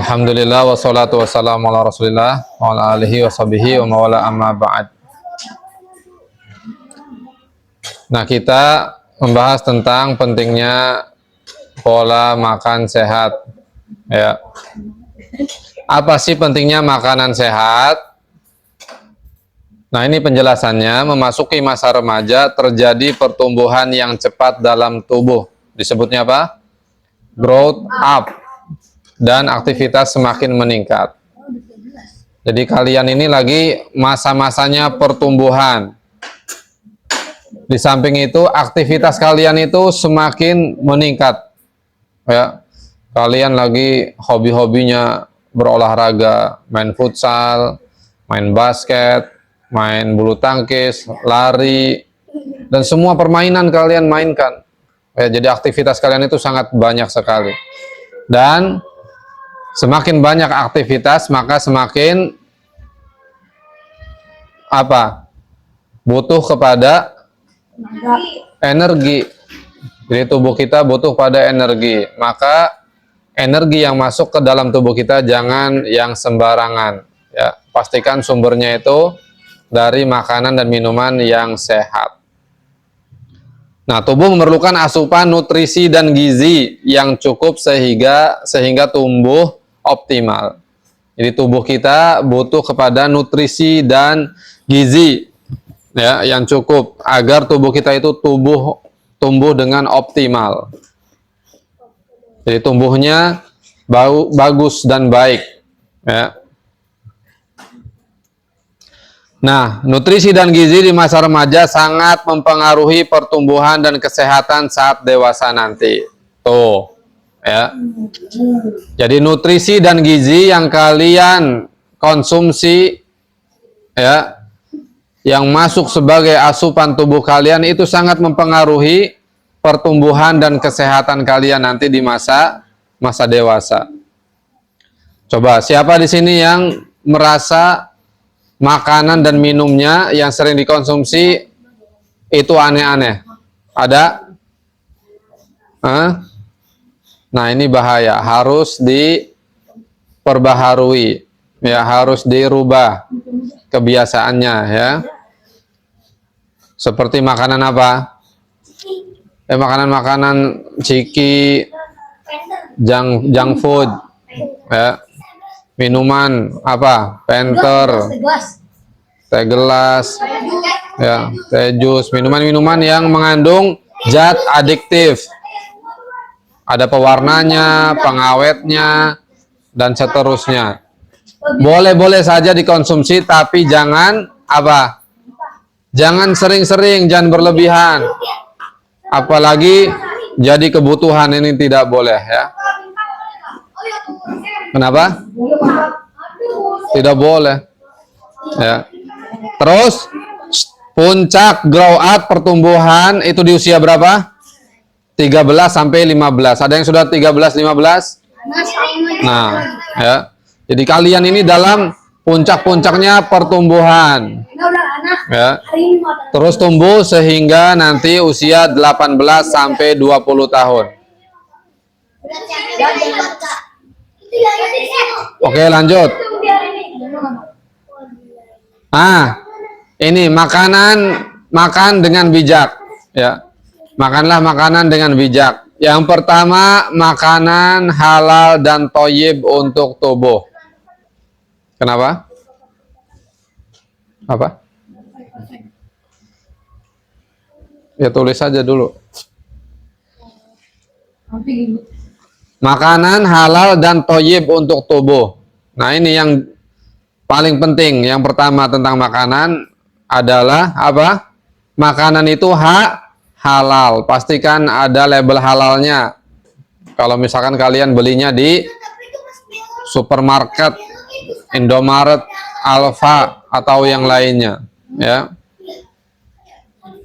Alhamdulillah wassalatu wassalamu ala Rasulillah wa ala alihi washabihi wa mawala amma ba'd. Nah, kita membahas tentang pentingnya pola makan sehat. Ya. Apa sih pentingnya makanan sehat? Nah, ini penjelasannya. Memasuki masa remaja terjadi pertumbuhan yang cepat dalam tubuh. Disebutnya apa? Growth up. Dan aktivitas semakin meningkat. Jadi kalian ini lagi masa-masanya pertumbuhan. Di samping itu aktivitas kalian itu semakin meningkat. Ya, kalian lagi hobi-hobinya berolahraga, main futsal, main basket, main bulu tangkis, lari, dan semua permainan kalian mainkan. Ya, jadi aktivitas kalian itu sangat banyak sekali. Dan semakin banyak aktivitas, maka semakin apa? Butuh kepada energi. Jadi tubuh kita butuh pada energi. Maka energi yang masuk ke dalam tubuh kita jangan yang sembarangan. Ya, pastikan sumbernya itu dari makanan dan minuman yang sehat. Nah, tubuh memerlukan asupan nutrisi dan gizi yang cukup sehingga tumbuh optimal. Jadi tubuh kita butuh kepada nutrisi dan gizi ya yang cukup agar tubuh kita itu tumbuh dengan optimal. Jadi tumbuhnya bagus dan baik ya. Nah, nutrisi dan gizi di masa remaja sangat mempengaruhi pertumbuhan dan kesehatan saat dewasa nanti. Tuh, ya. Jadi nutrisi dan gizi yang kalian konsumsi, ya, yang masuk sebagai asupan tubuh kalian itu sangat mempengaruhi pertumbuhan dan kesehatan kalian nanti di masa dewasa. Coba, siapa di sini yang merasa makanan dan minumnya yang sering dikonsumsi itu aneh-aneh? Ada? Nah, ini bahaya. Harus diperbaharui. Ya, harus dirubah kebiasaannya ya. Seperti makanan apa? Makanan-makanan ciki, junk food. Ya. Minuman apa? Penter, teh gelas, ya, teh jus, minuman-minuman yang mengandung zat adiktif. Ada pewarnanya, pengawetnya, dan seterusnya. Boleh-boleh saja dikonsumsi, tapi jangan apa? Jangan sering-sering, jangan berlebihan. Apalagi jadi kebutuhan, ini tidak boleh ya. Kenapa? Tidak boleh. Ya. Terus puncak grow up pertumbuhan itu di usia berapa? 13 sampai 15. Ada yang sudah 13 15? Nah, ya. Jadi kalian ini dalam puncak-puncaknya pertumbuhan. Ya. Terus tumbuh sehingga nanti usia 18 sampai 20 tahun. Oke, lanjut. Ini makan dengan bijak ya. Makanlah makanan dengan bijak. Yang pertama, makanan halal dan thayyib untuk tubuh. Kenapa? Apa? Ya tulis saja dulu. Makanan halal dan thayyib untuk tubuh. Nah, ini yang paling penting. Yang pertama tentang makanan adalah apa? Makanan itu halal. Pastikan ada label halalnya. Kalau misalkan kalian belinya di supermarket, Indomaret, Alfa atau yang lainnya, ya.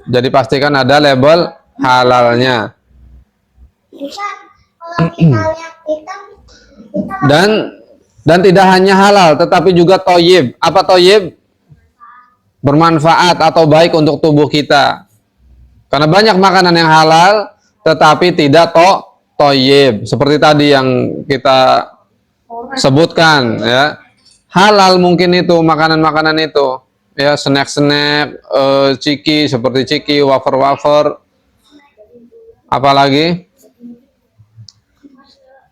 Jadi pastikan ada label halalnya. Dan tidak hanya halal, tetapi juga thayyib. Apa thayyib? Bermanfaat atau baik untuk tubuh kita. Karena banyak makanan yang halal, tetapi tidak thayyib. Seperti tadi yang kita Sebutkan ya. Halal mungkin itu makanan-makanan itu. Ya, snack-snack, ciki seperti ciki, wafer-wafer, apalagi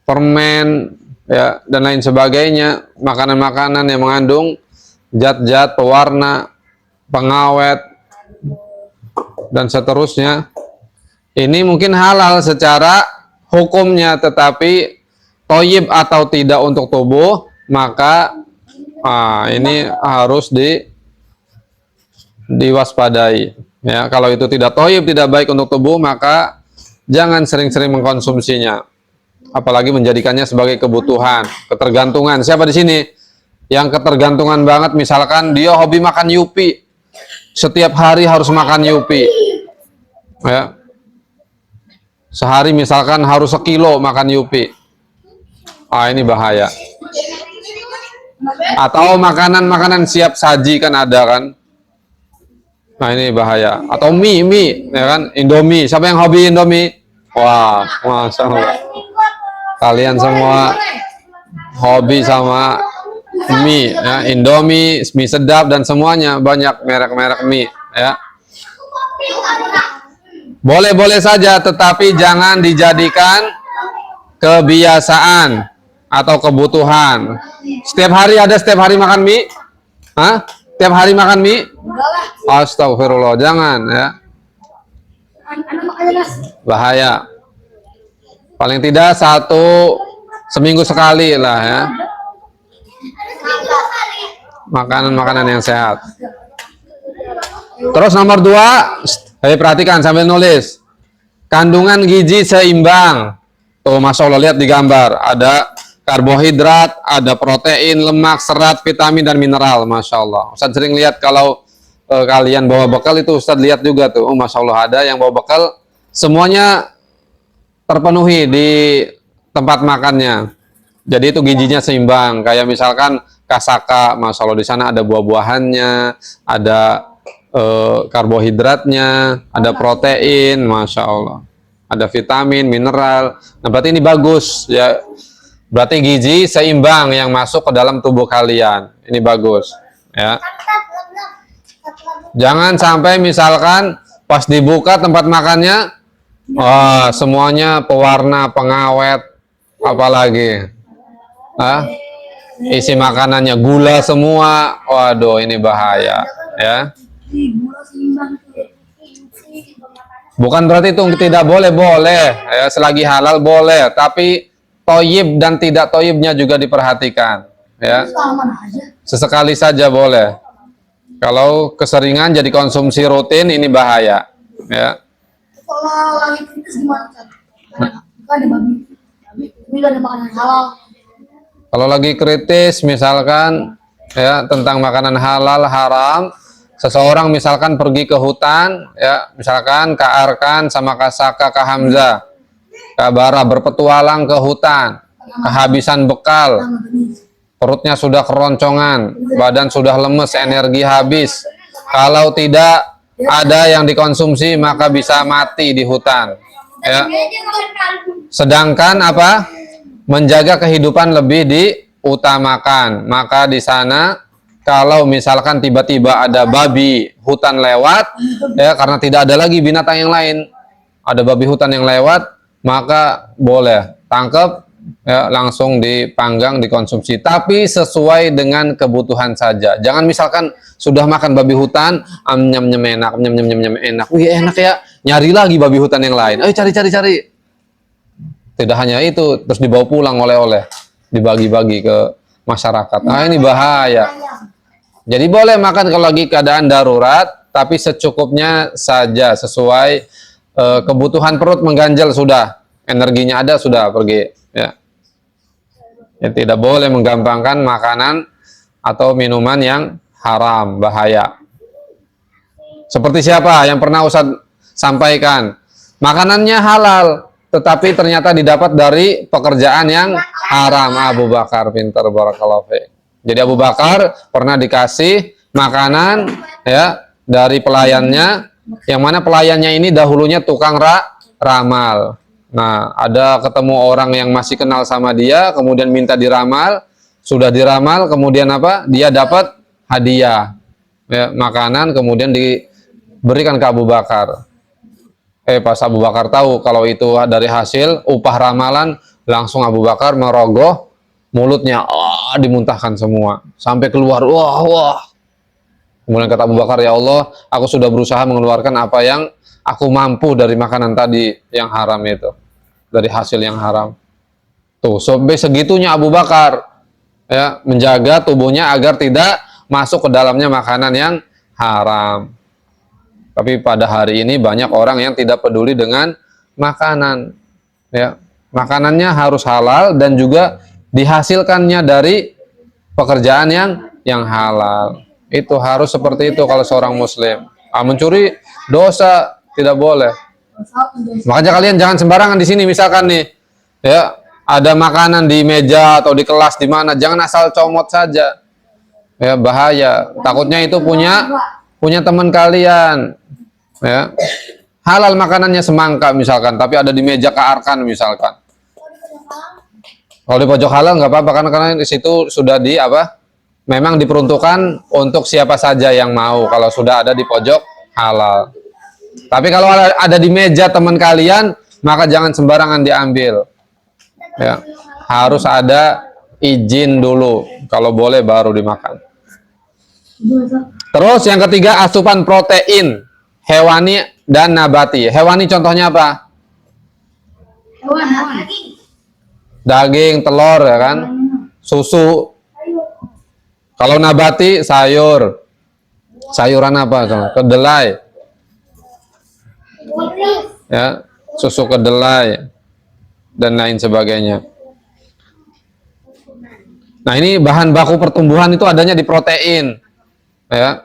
permen ya dan lain sebagainya, makanan-makanan yang mengandung zat-zat pewarna, pengawet dan seterusnya. Ini mungkin halal secara hukumnya, tetapi toyib atau tidak untuk tubuh, maka ini harus diwaspadai. Ya, kalau itu tidak toyib, tidak baik untuk tubuh, maka jangan sering-sering mengkonsumsinya. Apalagi menjadikannya sebagai kebutuhan, ketergantungan. Siapa di sini yang ketergantungan banget? Misalkan dia hobi makan yupi, setiap hari harus makan yupi. Ya. Sehari misalkan harus sekilo makan yupi. Ini bahaya. Atau makanan-makanan siap saji kan ada kan? Nah ini bahaya. Atau mie, ya kan? Indomie. Siapa yang hobi Indomie? Wah, masya Allah. Kalian semua hobi sama mie, ya. Indomie, mie sedap dan semuanya, banyak merek-merek mie, ya. Boleh-boleh saja, tetapi jangan dijadikan kebiasaan atau kebutuhan. Setiap hari makan mie? Hah? Setiap hari makan mie? Astagfirullah, jangan ya. Bahaya. Paling tidak seminggu sekali lah ya. Makanan-makanan yang sehat. Terus nomor 2, perhatikan sambil nulis. Kandungan gizi seimbang. Tuh, masya Allah, lihat di gambar. Ada karbohidrat, ada protein, lemak, serat, vitamin, dan mineral. Masya Allah. Ustaz sering lihat kalau kalian bawa bekal itu, Ustaz lihat juga tuh. Oh, masya Allah, ada yang bawa bekal. Semuanya terpenuhi di tempat makannya. Jadi itu gizinya seimbang. Kayak misalkan kasaka, masya Allah, di sana ada buah-buahannya, ada karbohidratnya, ada protein, masya Allah, ada vitamin, mineral. Nah, berarti ini bagus ya. Berarti gizi seimbang yang masuk ke dalam tubuh kalian. Ini bagus ya. Jangan sampai misalkan pas dibuka tempat makannya, semuanya pewarna, pengawet, apalagi isi makanannya gula semua. Waduh, ini bahaya ya. Bukan berarti itu tidak boleh ya, selagi halal boleh, tapi toyib dan tidak toyibnya juga diperhatikan ya. Sesekali saja boleh. Kalau keseringan jadi konsumsi rutin, ini bahaya ya. Kalau lagi kritis misalkan ya tentang makanan halal haram, seseorang misalkan pergi ke hutan ya, misalkan Kak Arkan sama Kak Saka, Kak Hamzah, Kak Bara berpetualang ke hutan, kehabisan bekal, perutnya sudah keroncongan, badan sudah lemes, energi habis. Kalau tidak ada yang dikonsumsi maka bisa mati di hutan ya. Sedangkan apa? Menjaga kehidupan lebih diutamakan. Maka di sana kalau misalkan tiba-tiba ada babi hutan lewat ya, karena tidak ada lagi binatang yang lain, ada babi hutan yang lewat, maka boleh tangkap ya, langsung dipanggang, dikonsumsi, tapi sesuai dengan kebutuhan saja. Jangan misalkan sudah makan babi hutan, nyam-nyam enak, nyam-nyam enak, wih enak ya, nyari lagi babi hutan yang lain, ayo cari. Tidak hanya itu, terus dibawa pulang oleh-oleh, dibagi-bagi ke masyarakat. Nah ini bahaya. Jadi boleh makan kalau lagi keadaan darurat, tapi secukupnya saja, sesuai kebutuhan perut mengganjal sudah, energinya ada sudah pergi ya. Ya, tidak boleh menggampangkan makanan atau minuman yang haram, bahaya. Seperti siapa yang pernah Ustadz sampaikan, makanannya halal tetapi ternyata didapat dari pekerjaan yang haram. Abu Bakar, pintar, barakallahu fiik. Jadi Abu Bakar pernah dikasih makanan ya dari pelayannya, yang mana pelayannya ini dahulunya tukang ramal. Nah, ada ketemu orang yang masih kenal sama dia, kemudian minta diramal, sudah diramal, kemudian apa? Dia dapat hadiah, ya, makanan, kemudian diberikan ke Abu Bakar. Pas Abu Bakar tahu kalau itu dari hasil upah ramalan, langsung Abu Bakar merogoh mulutnya, dimuntahkan semua, sampai keluar, wah, wah. Kemudian kata Abu Bakar, ya Allah, aku sudah berusaha mengeluarkan apa yang aku mampu dari makanan tadi yang haram itu, dari hasil yang haram. Tuh, sampai segitunya Abu Bakar, ya, menjaga tubuhnya agar tidak masuk ke dalamnya makanan yang haram. Tapi pada hari ini banyak orang yang tidak peduli dengan makanan, ya. Makanannya harus halal dan juga dihasilkannya dari pekerjaan yang halal. Itu harus seperti itu kalau seorang muslim. Mencuri dosa, tidak boleh. Makanya kalian jangan sembarangan di sini, misalkan nih, ya, ada makanan di meja atau di kelas di mana, jangan asal comot saja. Ya, bahaya. Takutnya itu punya teman kalian. Ya. Halal makanannya semangka misalkan, tapi ada di meja kearkan misalkan. Kalau di pojok halal nggak apa-apa, karena di situ sudah di apa? Memang diperuntukkan untuk siapa saja yang mau kalau sudah ada di pojok halal. Tapi kalau ada di meja teman kalian, maka jangan sembarangan diambil. Ya, harus ada izin dulu. Kalau boleh baru dimakan. Terus yang ketiga, asupan protein hewani dan nabati. Hewani contohnya apa? Daging, telur, ya kan? Susu. Kalau nabati, sayur. Sayuran apa? Kedelai. Ya, susu kedelai dan lain sebagainya. Nah, ini bahan baku pertumbuhan itu adanya di protein. Ya.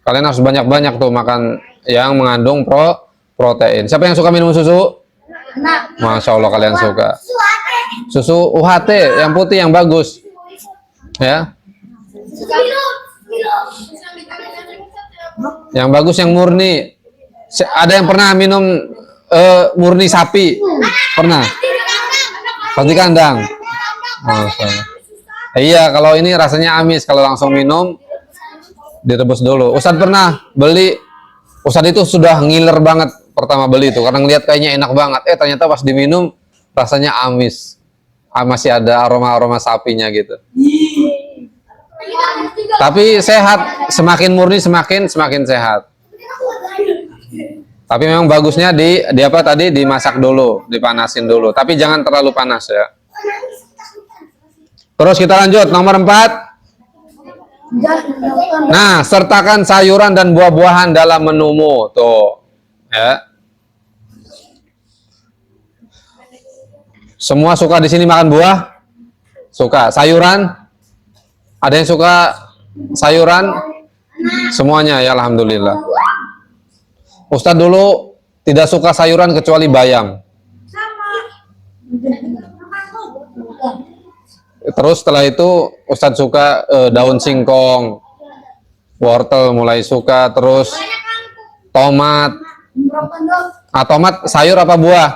Kalian harus banyak-banyak tuh makan yang mengandung protein. Siapa yang suka minum susu? Masya Allah kalian suka. Susu UHT yang putih yang bagus. Ya. Yang bagus yang murni. Ada yang pernah minum murni sapi? Pernah? Pasti kandang. Iya, kalau ini rasanya amis, kalau langsung minum direbus dulu. Ustadz pernah beli, Ustadz itu sudah ngiler banget pertama beli itu karena ngeliat kayaknya enak banget. Ternyata pas diminum rasanya amis. Masih ada aroma-aroma sapinya gitu. Tapi sehat, semakin murni semakin sehat. Tapi memang bagusnya di apa tadi, dimasak dulu, dipanasin dulu. Tapi jangan terlalu panas ya. Terus kita lanjut nomor 4. Nah, sertakan sayuran dan buah-buahan dalam menumu. Tuh. Ya. Semua suka di sini makan buah? Suka. Sayuran? Ada yang suka sayuran? Semuanya ya, alhamdulillah. Ustadz dulu tidak suka sayuran kecuali bayam. Terus setelah itu Ustadz suka daun singkong, wortel mulai suka, terus tomat. Tomat sayur apa buah?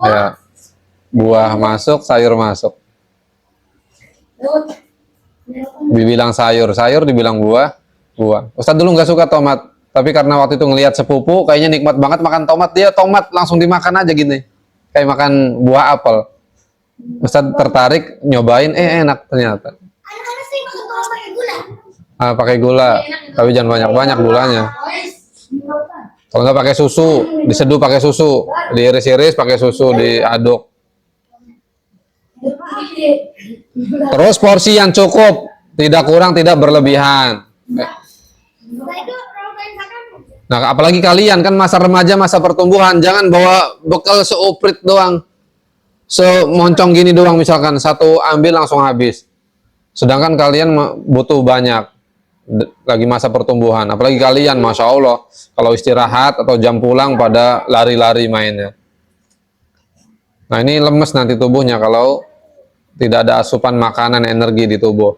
Ya, buah masuk, sayur masuk. Dibilang sayur dibilang buah. Ustadz dulu nggak suka tomat. Tapi karena waktu itu ngelihat sepupu, kayaknya nikmat banget makan tomat, dia tomat langsung dimakan aja gini. Kayak makan buah apel. Ustadz tertarik, nyobain, enak ternyata. Pakai gula, tapi jangan banyak-banyak gulanya. Kalau nggak pakai susu, diseduh pakai susu, diiris-iris pakai susu, diaduk. Terus porsi yang cukup, tidak kurang, tidak berlebihan. Nah, apalagi kalian kan masa remaja, masa pertumbuhan, jangan bawa bekal seuprit doang, semoncong gini doang misalkan, satu ambil langsung habis. Sedangkan kalian butuh banyak, lagi masa pertumbuhan. Apalagi kalian, Masya Allah, kalau istirahat atau jam pulang pada lari-lari mainnya. Nah, ini lemes nanti tubuhnya kalau tidak ada asupan makanan energi di tubuh.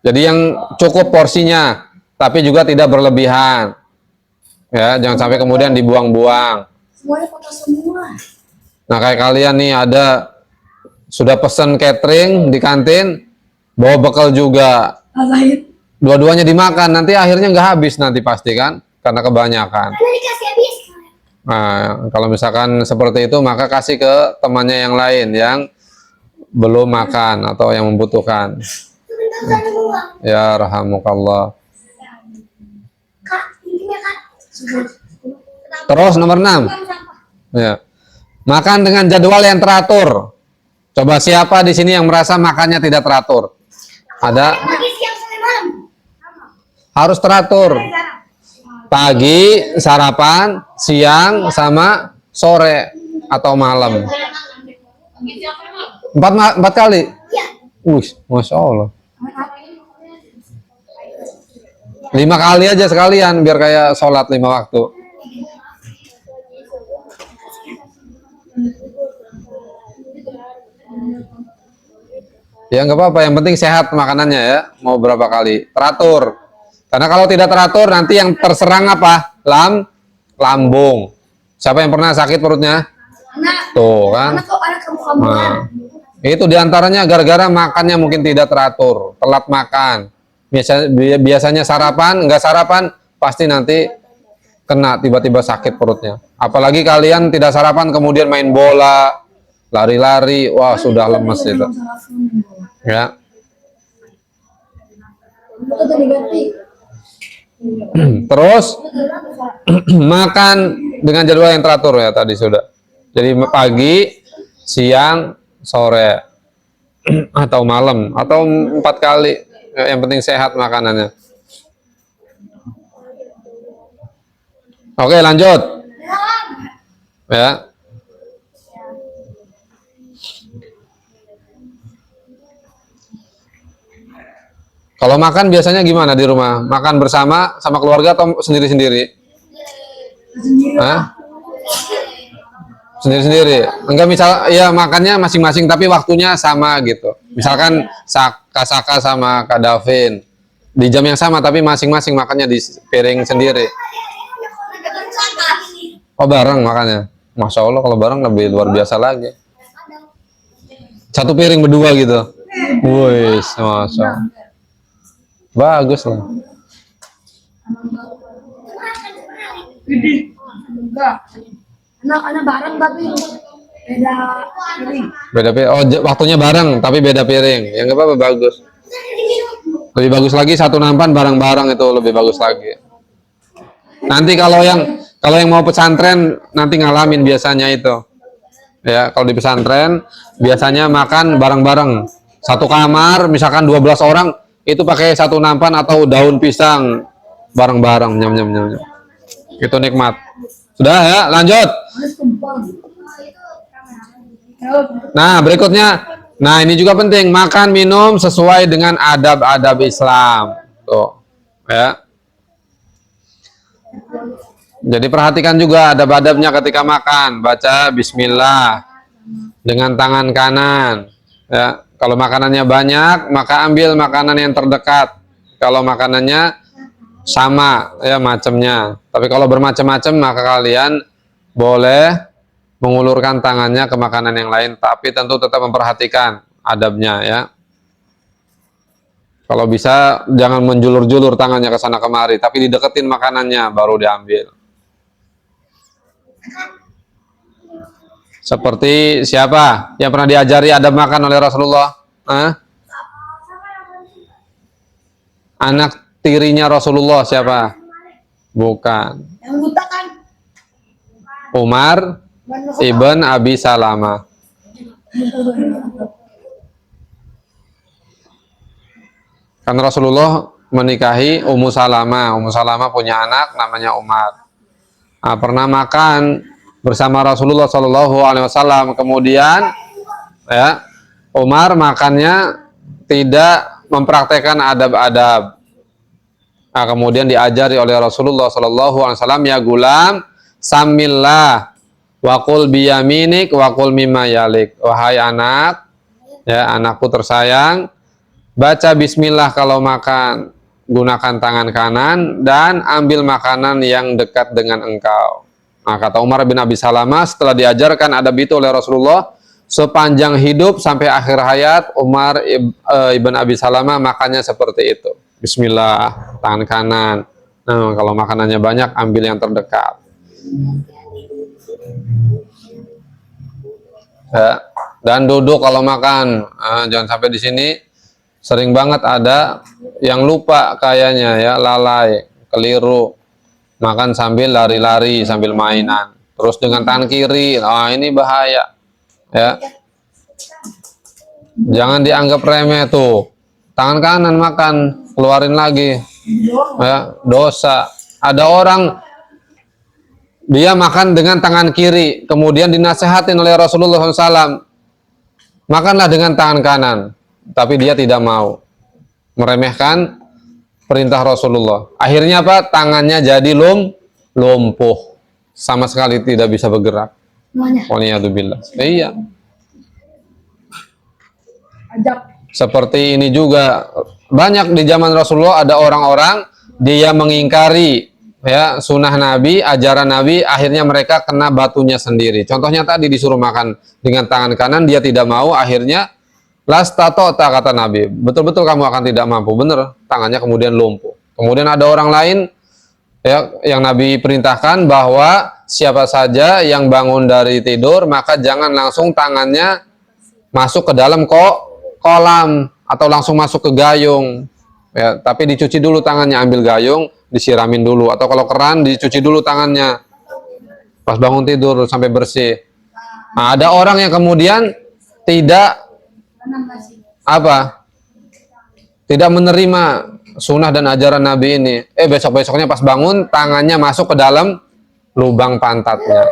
Jadi yang cukup porsinya, tapi juga tidak berlebihan. Ya, jangan sampai kemudian dibuang-buang. Semuanya foto semua. Nah, kayak kalian nih ada sudah pesen catering di kantin, bawa bekal juga. Ngapain? Dua-duanya dimakan, nanti akhirnya nggak habis nanti pasti kan, karena kebanyakan. Karena dikasih habis. Nah, kalau misalkan seperti itu, maka kasih ke temannya yang lain yang belum makan atau yang membutuhkan. Sebentar uang. Ya rahamukallah. Kak, intinya kak. Terus nomor 6. Ya. Makan dengan jadwal yang teratur. Coba siapa di sini yang merasa makannya tidak teratur? Ada? Pagi, siang, sore, malam. Harus teratur. Pagi, sarapan, siang, sama sore atau malam. Empat kali? Iya. Masya Allah. 5 kali aja sekalian, biar kayak sholat 5 waktu. Ya nggak apa-apa, yang penting sehat makanannya ya. Mau berapa kali? Teratur. Karena kalau tidak teratur nanti yang terserang apa? Lambung. Siapa yang pernah sakit perutnya? Anak. Tuh kan. Anak kamu. Nah, itu diantaranya gara-gara makannya mungkin tidak teratur, telat makan. Biasanya sarapan, nggak sarapan, pasti nanti kena tiba-tiba sakit perutnya. Apalagi kalian tidak sarapan kemudian main bola, lari-lari, wah sudah lemes itu. Ya. Terus makan dengan jadwal yang teratur ya tadi sudah. Jadi pagi, siang, sore atau malam atau 4 kali. Yang penting sehat makanannya. Oke, lanjut. Ya. Kalau makan biasanya gimana di rumah? Makan bersama sama keluarga atau sendiri-sendiri? Hah? Sendiri-sendiri. Enggak, misal ya makannya masing-masing tapi waktunya sama gitu. Misalkan Kak Saka sama Kak Davin di jam yang sama tapi masing-masing makannya di piring sendiri. Oh, bareng makannya. Masya Allah, kalau bareng lebih luar biasa lagi. Satu piring berdua gitu. Wih, Masya Allah. Bagus lah. Anak-anak bareng tapi beda piring. Beda piring. Oh, waktunya bareng tapi beda piring. Ya nggak apa-apa, bagus. Lebih bagus lagi satu nampan bareng-bareng, itu lebih bagus lagi. Nanti kalau yang mau pesantren nanti ngalamin biasanya itu. Ya, kalau di pesantren biasanya makan bareng-bareng. Satu kamar misalkan 12 orang itu pakai satu nampan atau daun pisang bareng-bareng, nyam. Itu nikmat. Sudah ya, lanjut. Nah, berikutnya. Nah, ini juga penting, makan minum sesuai dengan adab-adab Islam. Tuh, ya. Jadi perhatikan juga adab-adabnya ketika makan. Baca bismillah dengan tangan kanan. Ya, kalau makanannya banyak, maka ambil makanan yang terdekat. Kalau makanannya sama, ya macamnya. Tapi kalau bermacam-macam, maka kalian boleh mengulurkan tangannya ke makanan yang lain, tapi tentu tetap memperhatikan adabnya ya. Kalau bisa jangan menjulur-julur tangannya ke sana kemari, tapi dideketin makanannya baru diambil. Seperti siapa yang pernah diajari adab makan oleh Rasulullah? Anak tirinya Rasulullah siapa? Bukan. Yang buta kan? Umar ibn Abi Salamah. Karena Rasulullah menikahi Ummu Salamah. Ummu Salamah punya anak namanya Umar. Nah, pernah makan bersama Rasulullah Shallallahu Alaihi Wasallam. Kemudian, ya, Umar makannya tidak mempraktekkan adab-adab. Nah, kemudian diajari oleh Rasulullah Shallallahu Alaihi Wasallam, ya gulam, samillah, wakul biyaminik, wakul mimma yalik. Wahai anak, ya anakku tersayang, baca bismillah kalau makan gunakan tangan kanan dan ambil makanan yang dekat dengan engkau. Nah, kata Umar bin Abi Salamah, setelah diajarkan adab itu oleh Rasulullah, sepanjang hidup sampai akhir hayat, Umar ibn Abi Salamah makannya seperti itu. Bismillah, tangan kanan. Nah, kalau makanannya banyak, ambil yang terdekat. Ya. Dan duduk kalau makan. Jangan sampai di sini sering banget ada yang lupa kayaknya ya, lalai, keliru. Makan sambil lari-lari, sambil mainan. Terus dengan tangan kiri, ini bahaya. Ya. Jangan dianggap remeh tuh. Tangan kanan makan, keluarin lagi. Ya, dosa. Ada orang dia makan dengan tangan kiri, kemudian dinasehatin oleh Rasulullah SAW, makanlah dengan tangan kanan, tapi dia tidak mau, meremehkan perintah Rasulullah. Akhirnya apa? Tangannya jadi lumpuh, sama sekali tidak bisa bergerak. Waliyadzubillah. Iya. Seperti ini juga banyak di zaman Rasulullah, ada orang-orang dia mengingkari ya sunnah Nabi, ajaran Nabi, akhirnya mereka kena batunya sendiri. Contohnya tadi disuruh makan dengan tangan kanan, dia tidak mau, akhirnya lastatota kata Nabi, betul-betul kamu akan tidak mampu, bener, tangannya kemudian lumpuh. Kemudian ada orang lain ya yang Nabi perintahkan bahwa siapa saja yang bangun dari tidur maka jangan langsung tangannya masuk ke dalam kolam atau langsung masuk ke gayung ya, tapi dicuci dulu tangannya, ambil gayung disiramin dulu, atau kalau keran dicuci dulu tangannya pas bangun tidur sampai bersih. Nah, ada orang yang kemudian tidak tidak menerima sunnah dan ajaran Nabi ini. Besok-besoknya pas bangun tangannya masuk ke dalam lubang pantatnya.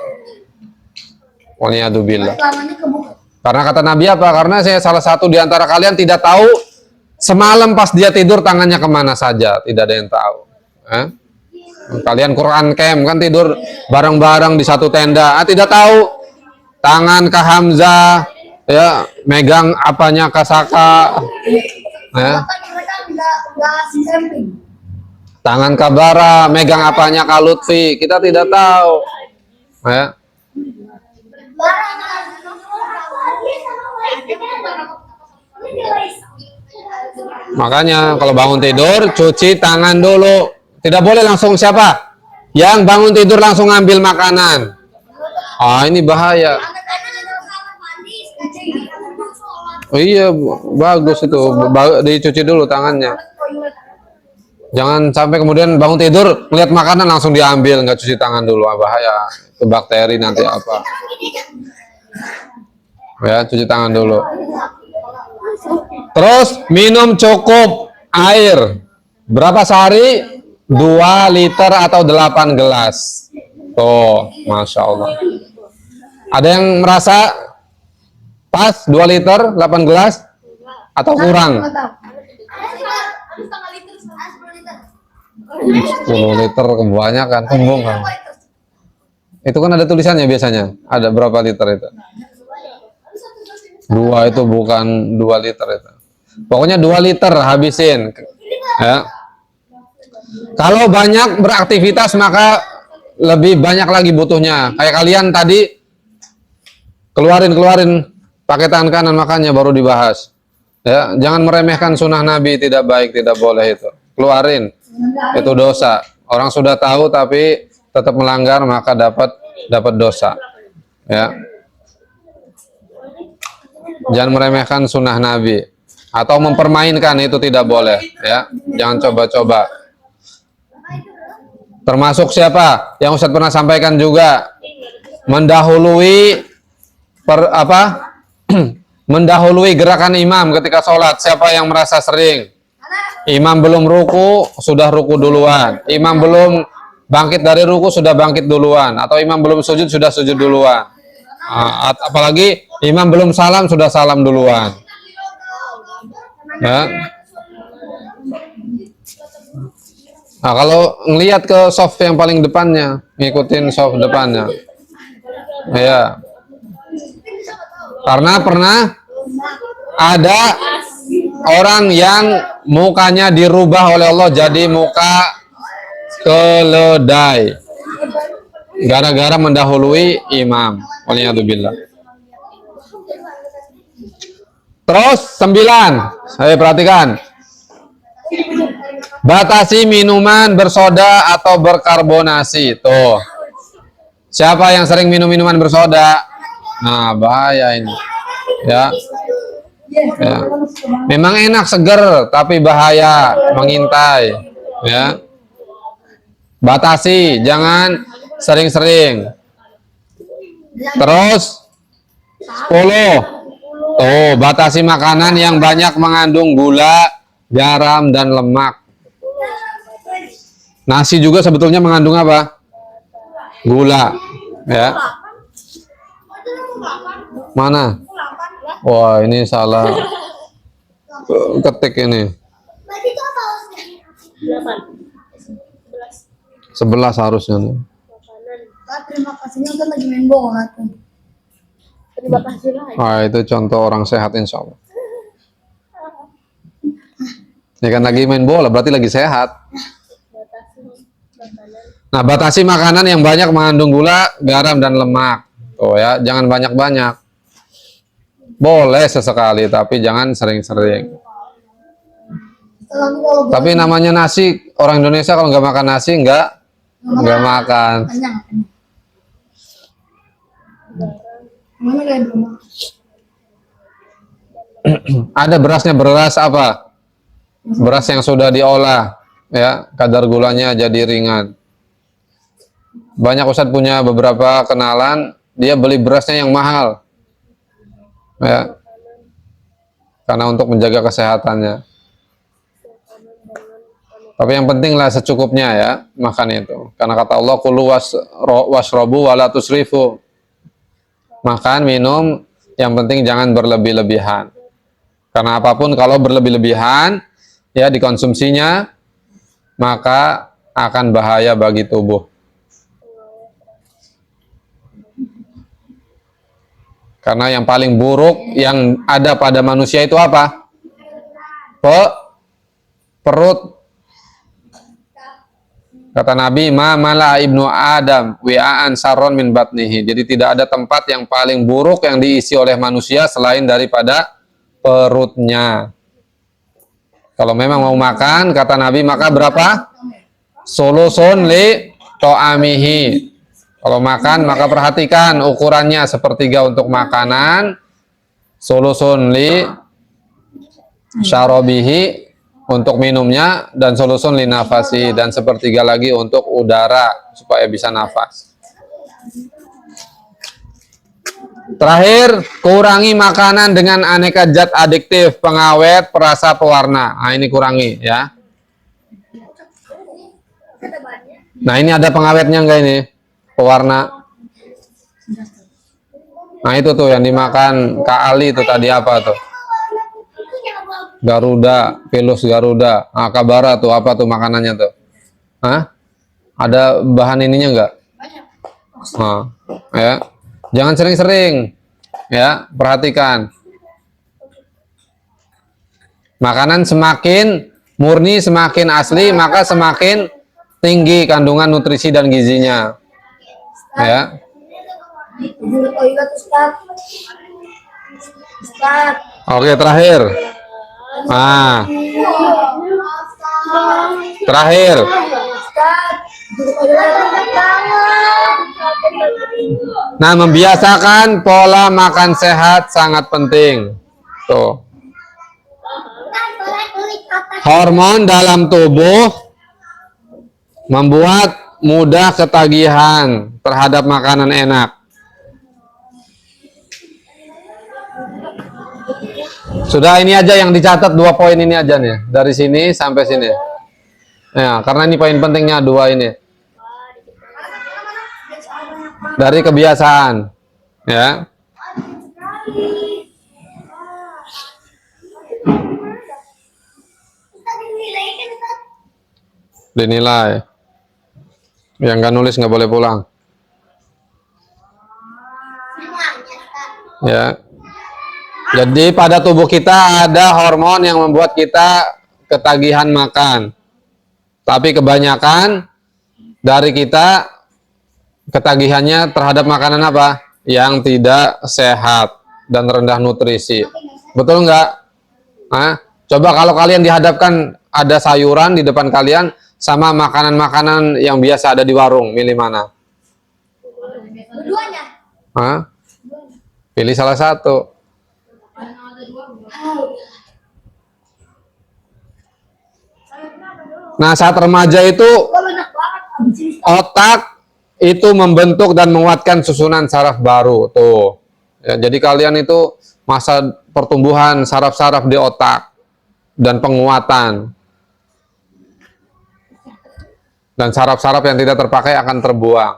Waliyadzubillah. Karena kata Nabi apa? Karena saya salah satu di antara kalian tidak tahu semalam pas dia tidur tangannya kemana saja, tidak ada yang tahu. Kalian Quran camp kan tidur bareng-bareng di satu tenda, tidak tahu tangan Kak Hamzah ya megang apanya Kak Saka ya. Tangan Kak Bara megang apanya Kak Lutfi, kita tidak tahu ya. Makanya kalau bangun tidur cuci tangan dulu. Tidak boleh langsung siapa? Yang bangun tidur langsung ngambil makanan. Ini bahaya. Oh iya, bagus itu. Dicuci dulu tangannya. Jangan sampai kemudian bangun tidur, melihat makanan langsung diambil, nggak cuci tangan dulu. Bahaya. Itu bakteri nanti apa. Ya, cuci tangan dulu. Terus minum cukup air. Berapa sehari? 2 liter atau 8 gelas. Tuh, Masya Allah. Ada yang merasa pas 2 liter 8 gelas atau kurang? 10 liter kebanyakan, kembung kan. Itu kan ada tulisannya biasanya. Ada berapa liter itu? 2 itu bukan 2 liter itu. Pokoknya 2 liter habisin. Ya. Kalau banyak beraktivitas maka lebih banyak lagi butuhnya. Kayak kalian tadi keluarin pakai tangan kanan makannya baru dibahas. Ya, jangan meremehkan sunnah Nabi, tidak baik, tidak boleh itu. Keluarin. Itu dosa. Orang sudah tahu tapi tetap melanggar maka dapat dosa. Ya. Jangan meremehkan sunnah Nabi atau mempermainkan, itu tidak boleh ya. Jangan coba-coba. Termasuk siapa yang Ustadz pernah sampaikan juga, mendahului mendahului gerakan imam ketika sholat. Siapa yang merasa sering imam belum ruku sudah ruku duluan, imam belum bangkit dari ruku sudah bangkit duluan, atau imam belum sujud sudah sujud duluan, apalagi imam belum salam sudah salam duluan ya. Nah, kalau ngelihat ke soft yang paling depannya, ngikutin soft depannya. Ya. Karena pernah ada orang yang mukanya dirubah oleh Allah jadi muka keledai gara-gara mendahului imam. Waliyadzubillah. Terus 9, saya perhatikan. Batasi minuman bersoda atau berkarbonasi. Tuh. Siapa yang sering minum minuman bersoda? Nah, bahaya ini. Ya. Ya. Memang enak seger, tapi bahaya mengintai. Ya. Batasi, jangan sering-sering. Terus 10. Tuh, batasi makanan yang banyak mengandung gula, garam, dan lemak. Nasi juga sebetulnya mengandung apa? Gula. Ya. Mana? Wah, ini salah ketik ini. 11 harusnya nih. Kak, terima kasihnya kan lagi main bola tuh. Terima kasih lah. Wah, itu contoh orang sehat insya Allah. Ini kan lagi main bola, berarti lagi sehat. Nah, batasi makanan yang banyak mengandung gula, garam, dan lemak. Tuh ya, jangan banyak-banyak. Boleh sesekali, tapi jangan sering-sering. Tapi namanya nasi, orang Indonesia kalau nggak makan nasi, nggak makan. Mana kayak rumah? Ada berasnya, beras apa? Beras yang sudah diolah, ya, kadar gulanya jadi ringan. Banyak Ustadz punya beberapa kenalan, dia beli berasnya yang mahal, ya, karena untuk menjaga kesehatannya. Tapi yang penting lah secukupnya ya makan itu. Karena kata Allah, kulu washrobu wala tusrifu. Makan, minum, yang penting jangan berlebih-lebihan. Karena apapun kalau berlebih-lebihan, ya dikonsumsinya, maka akan bahaya bagi tubuh. Karena yang paling buruk yang ada pada manusia itu apa? Perut. Kata Nabi, ma mala ibnu Adam wi'aan sarron min batnihi. Jadi tidak ada tempat yang paling buruk yang diisi oleh manusia selain daripada perutnya. Kalau memang mau makan, kata Nabi, maka berapa? Sulusun li to'amihi. Kalau makan, maka perhatikan ukurannya sepertiga untuk makanan, sulusun li syarobihi untuk minumnya, dan sulusun li nafasi, dan sepertiga lagi untuk udara supaya bisa nafas. Terakhir, kurangi makanan dengan aneka zat adiktif, pengawet, perasa, pewarna. Nah, ini kurangi ya. Nah, ini ada pengawetnya enggak ini? Pewarna. Nah, itu tuh yang dimakan Kak Ali itu tadi apa tuh? Garuda, Pilus Garuda. Nah, Kabara tuh apa tuh makanannya tuh? Hah? Ada bahan ininya enggak? Nah, ya. Jangan sering-sering. Ya, perhatikan. Makanan semakin murni, semakin asli, maka semakin tinggi kandungan nutrisi dan gizinya. Ya. Oke, terakhir. Nah. Terakhir. Nah, membiasakan pola makan sehat sangat penting. Tuh. Hormon dalam tubuh membuat mudah ketagihan terhadap makanan enak. Sudah, ini aja yang dicatat, 2 poin ini aja nih, dari sini sampai sini. Ya, karena ini poin pentingnya 2 ini. Dari kebiasaan, ya. Dinilai. Yang nggak nulis nggak boleh pulang. Ya. Jadi pada tubuh kita ada hormon yang membuat kita ketagihan makan. Tapi kebanyakan dari kita ketagihannya terhadap makanan apa? Yang tidak sehat dan rendah nutrisi. Betul nggak? Hah? Coba kalau kalian dihadapkan ada sayuran di depan kalian sama makanan-makanan yang biasa ada di warung, milih mana? Keduanya. Hah? Pilih salah satu. Nah, saat remaja itu Kalau enak banget. Abis ini otak itu membentuk dan menguatkan susunan saraf baru. Tuh. Ya, jadi kalian itu masa pertumbuhan saraf-saraf di otak dan penguatan. Dan saraf-saraf yang tidak terpakai akan terbuang.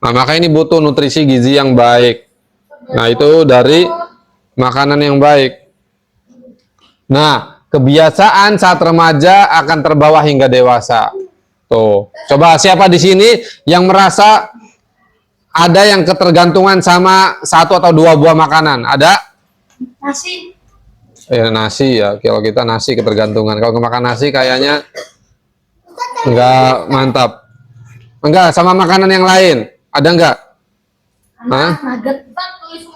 Nah, maka ini butuh nutrisi gizi yang baik. Nah, itu dari makanan yang baik. Nah, kebiasaan saat remaja akan terbawa hingga dewasa. Tuh, coba siapa di sini yang merasa ada yang ketergantungan sama satu atau dua buah makanan? Ada? nasi. Nasi ya. Kalau kita nasi ketergantungan. Kalau makan nasi kayaknya enggak mantap. Enggak, sama makanan yang lain. Ada enggak? Hah? Nugget.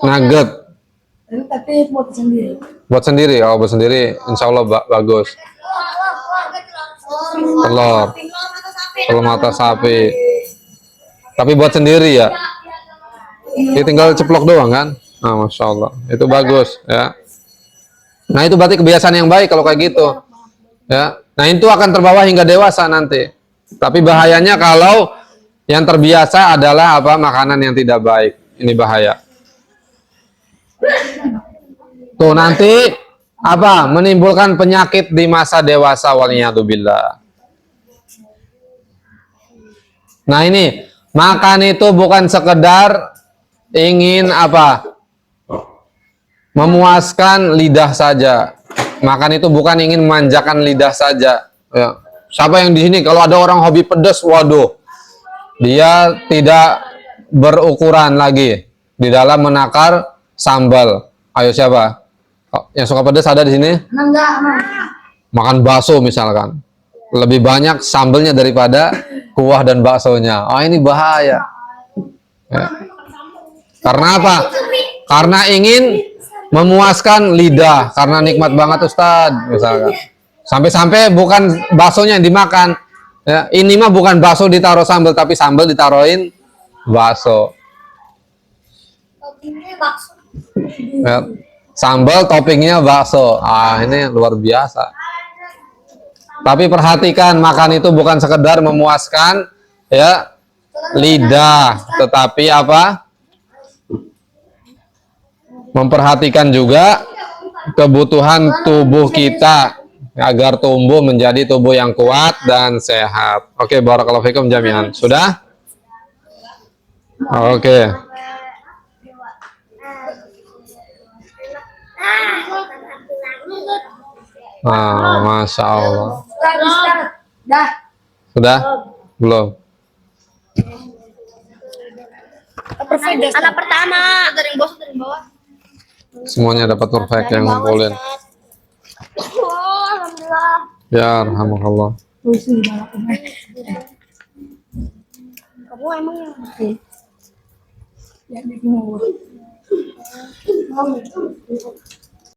Nugget. Tapi buat sendiri. Buat sendiri. Oh, buat sendiri. Insya Allah bagus. Telur. Telur mata sapi. Tapi buat sendiri ya. Ini tinggal ceplok doang kan? Nah, Masya Allah. Itu bagus ya. Nah, itu berarti kebiasaan yang baik kalau kayak gitu. Ya. Nah, itu akan terbawa hingga dewasa nanti. Tapi bahayanya kalau yang terbiasa adalah apa? Makanan yang tidak baik. Ini bahaya. Tuh nanti apa? Menimbulkan penyakit di masa dewasa, waliyadzubillah. Nah, ini makan itu bukan sekedar ingin apa? Memuaskan lidah saja. Makan itu bukan ingin memanjakan lidah saja. Ya. Siapa yang di sini kalau ada orang hobi pedas, waduh, dia tidak berukuran lagi di dalam menakar sambal. Ayo siapa? Yang suka pedas ada di sini? Enggak, Makan bakso misalkan. Lebih banyak sambelnya daripada kuah dan baksonya. Oh, ini bahaya. Ya. Karena apa? Karena ingin memuaskan lidah. Karena nikmat banget Ustadz, misalkan. Sampai-sampai bukan baksonya yang dimakan. Ya, ini mah bukan bakso ditaruh sambal, tapi sambal ditaruhin bakso. Toppingnya bakso. Ya. Sambal toppingnya bakso. Ah, ini luar biasa. Tapi perhatikan, makan itu bukan sekedar memuaskan ya lidah, tetapi apa? Memperhatikan juga kebutuhan tubuh kita agar tumbuh menjadi tubuh yang kuat dan sehat. Oke, barakallahu fikum jami'an. Sudah? Oke. Masya Allah. Dah. Sudah? Belum? Anak pertama dari bawah. Semuanya dapat perfect yang ngumpulin. Alhamdulillah. Ya, alhamdulillah. Kamu emang yang ya,